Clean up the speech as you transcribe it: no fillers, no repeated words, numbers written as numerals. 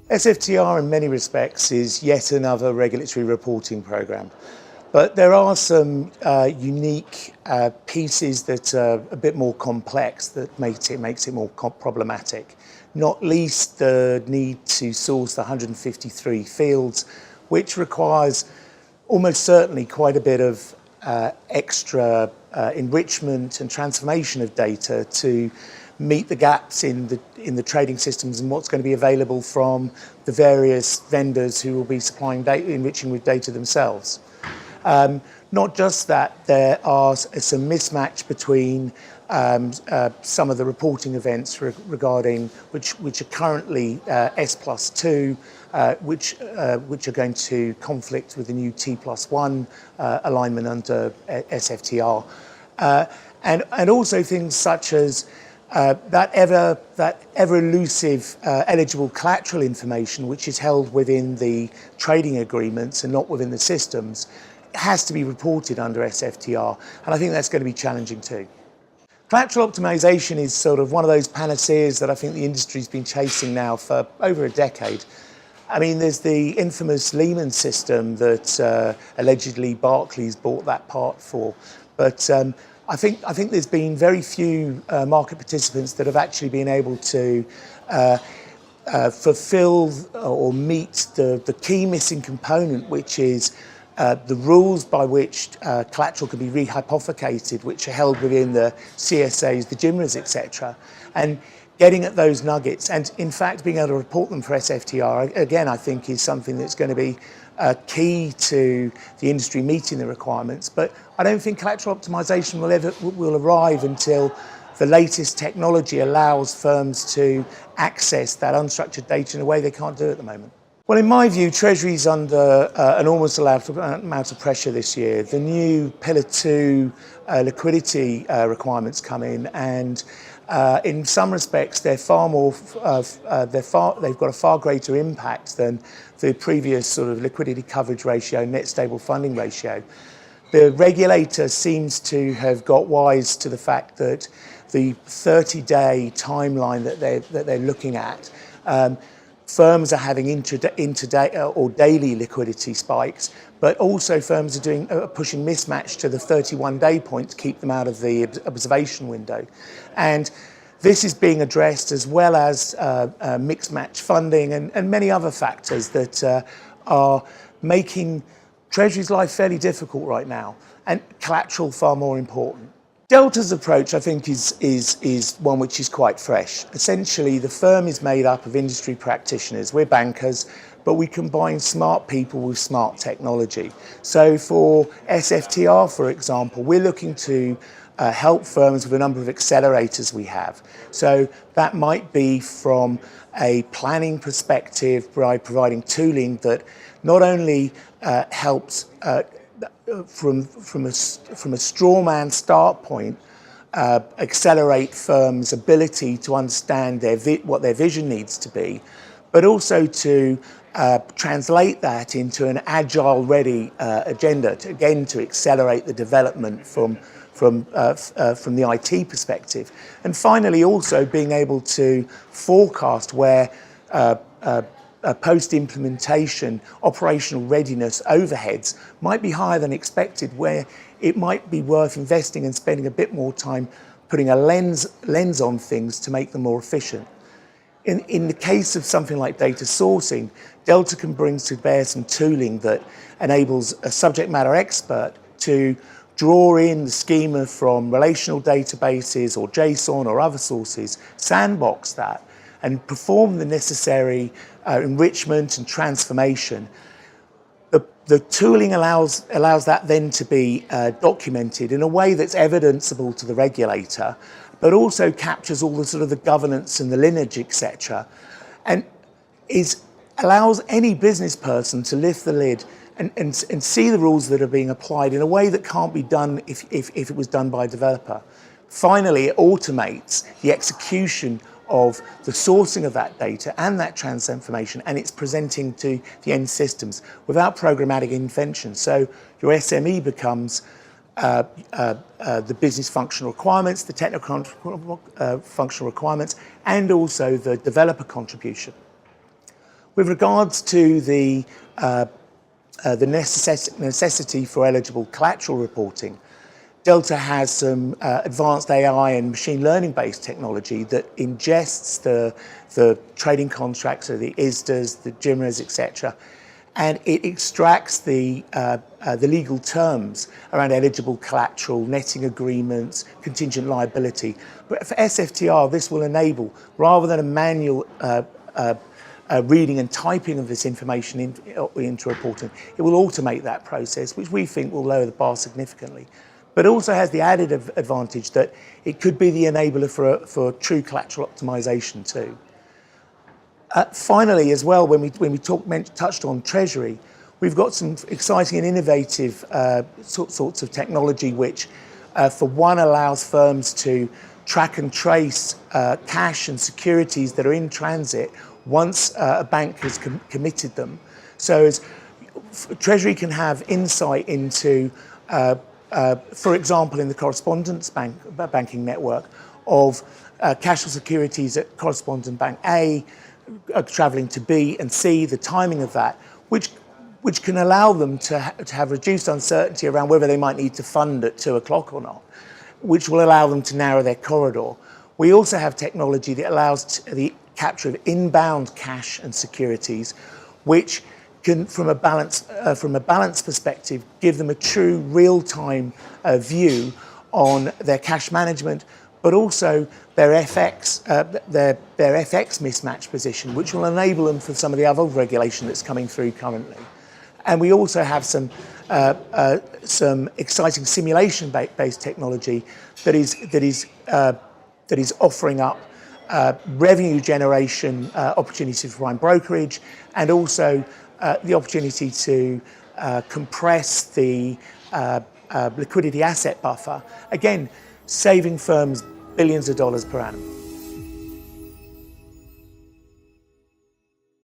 SFTR in many respects is yet another regulatory reporting programme, but there are some unique pieces that are a bit more complex that makes it more problematic, not least the need to source the 153 fields, which requires almost certainly quite a bit of extra enrichment and transformation of data to meet the gaps in the trading systems and what's going to be available from the various vendors who will be supplying data, enriching with data themselves. Not just that, there are some mismatch between some of the reporting events regarding which are currently S+2, which are going to conflict with the new T+1 alignment under SFTR, and also things such as that ever elusive eligible collateral information, which is held within the trading agreements and not within the systems, has to be reported under SFTR, and I think that's going to be challenging too. Collateral optimization is sort of one of those panaceas that I think the industry's been chasing now for over a decade. I mean, there's the infamous Lehman system that allegedly Barclays bought that part for, but I think there's been very few market participants that have actually been able to fulfill or meet the key missing component, which is the rules by which collateral can be rehypothecated, which are held within the CSAs, the GIMRAs, etc., and getting at those nuggets, and in fact being able to report them for SFTR, again, I think is something that's going to be key to the industry meeting the requirements. But I don't think collateral optimization will arrive until the latest technology allows firms to access that unstructured data in a way they can't do at the moment. Well, in my view, Treasury's under an almost amount of pressure this year. The new Pillar 2 liquidity requirements come in, and in some respects, they're far more. They've got a far greater impact than the previous sort of liquidity coverage ratio, net stable funding ratio. The regulator seems to have got wise to the fact that the 30-day timeline that they're looking at. Firms are having intraday or daily liquidity spikes, but also firms are pushing mismatch to the 31-day point to keep them out of the observation window. And this is being addressed, as well as mixed match funding and many other factors that are making Treasury's life fairly difficult right now, and collateral far more important. Delta's approach, I think, is one which is quite fresh. Essentially, the firm is made up of industry practitioners. We're bankers, but we combine smart people with smart technology. So for SFTR, for example, we're looking to help firms with a number of accelerators we have. So that might be from a planning perspective by providing tooling that not only helps from a straw man start point, accelerate firms' ability to understand what their vision needs to be, but also to translate that into an agile-ready agenda to accelerate the development from the IT perspective, and finally also being able to forecast where post-implementation operational readiness overheads might be higher than expected, where it might be worth investing and spending a bit more time putting a lens on things to make them more efficient. In the case of something like data sourcing, Delta can bring to bear some tooling that enables a subject matter expert to draw in the schema from relational databases or JSON or other sources, sandbox that, and perform the necessary enrichment and transformation. The tooling allows that then to be documented in a way that's evidenceable to the regulator, but also captures all the sort of the governance and the lineage, etc., and allows any business person to lift the lid and see the rules that are being applied in a way that can't be done if it was done by a developer. Finally, it automates the execution of the sourcing of that data and that transformation, and it's presenting to the end systems without programmatic intervention. So your SME becomes the business functional requirements, the technical functional requirements, and also the developer contribution. With regards to the necessity for eligible collateral reporting, Delta has some advanced AI and machine learning based technology that ingests the trading contracts, so the ISDAs, the GIMRAs, etc., and it extracts the legal terms around eligible collateral, netting agreements, contingent liability. But for SFTR, this will enable, rather than a manual reading and typing of this information into reporting, it will automate that process, which we think will lower the bar significantly. But it also has the added advantage that it could be the enabler for true collateral optimization too. Finally, as well, when we touched on Treasury, we've got some exciting and innovative sorts of technology which, for one, allows firms to track and trace cash and securities that are in transit once a bank has committed them. So Treasury can have insight into, for example, in the correspondence banking network, of cash or securities at correspondent bank A, travelling to B and C, the timing of that, which can allow them to have reduced uncertainty around whether they might need to fund at 2 o'clock or not, which will allow them to narrow their corridor. We also have technology that allows the capture of inbound cash and securities, which can, from a balance perspective, give them a true real-time view on their cash management, but also their FX mismatch position, which will enable them for some of the other regulation that's coming through currently. And we also have some exciting simulation-based technology that is offering up revenue generation opportunities for prime brokerage, and also the opportunity to compress the liquidity asset buffer, again, saving firms billions of dollars per annum.